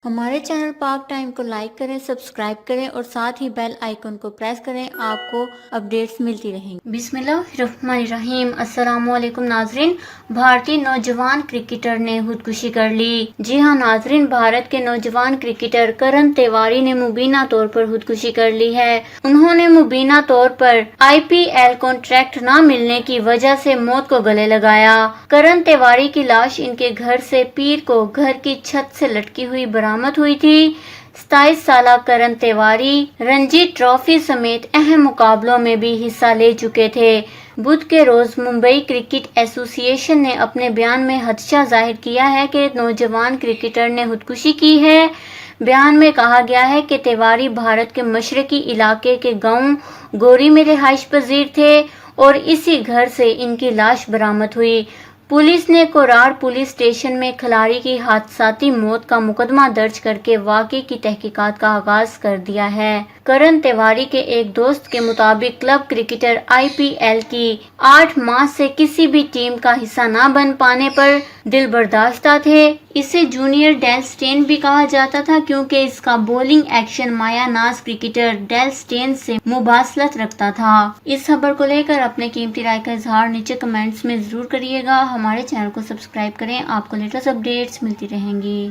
ہمارے چینل پاک ٹائم کو لائک کریں، سبسکرائب کریں اور ساتھ ہی بیل آئیکن کو پریس کریں، آپ کو اپڈیٹس ملتی رہیں گی۔ بسم اللہ الرحمن الرحیم۔ السلام علیکم ناظرین۔ بھارتی نوجوان کرکٹر نے خودکشی کر لی۔ جی ہاں ناظرین، بھارت کے نوجوان کرکٹر کرن تیواری نے مبینہ طور پر خودکشی کر لی ہے۔ انہوں نے مبینہ طور پر IPL کانٹریکٹ نہ ملنے کی وجہ سے موت کو گلے لگایا۔ کرن تیواری کی لاش ان کے گھر سے پیر کو گھر کی چھت سے لٹکی ہوئی برآمد ہوئی تھی۔ 27 سالہ کرن تیواری رنجی ٹرافی سمیت اہم مقابلوں میں بھی حصہ لے چکے تھے۔ بدھ کے روز ممبئی کرکٹ ایسوسی ایشن نے اپنے بیان میں خدشہ ظاہر کیا ہے کہ نوجوان کرکٹر نے خودکشی کی ہے۔ بیان میں کہا گیا ہے کہ تیواری بھارت کے مشرقی علاقے کے گاؤں گوری میں رہائش پذیر تھے اور اسی گھر سے ان کی لاش برآمد ہوئی۔ پولیس نے کورار پولیس اسٹیشن میں کھلاڑی کی حادثاتی موت کا مقدمہ درج کر کے واقعے کی تحقیقات کا آغاز کر دیا ہے۔ کرن تیواری کے ایک دوست کے مطابق کلب کرکٹر IPL کی 8 ماہ سے کسی بھی ٹیم کا حصہ نہ بن پانے پر دل برداشتہ تھے۔ اسے جونیئر ڈیل سٹین بھی کہا جاتا تھا کیونکہ اس کا بولنگ ایکشن مایا ناز کرکٹر ڈیل سٹین سے مماثلت رکھتا تھا۔ اس خبر کو لے کر اپنے قیمتی رائے کا اظہار نیچے کمنٹس میں ضرور کریے گا۔ ہمارے چینل کو سبسکرائب کریں، آپ کو لیٹسٹ اپڈیٹس ملتی رہیں گی۔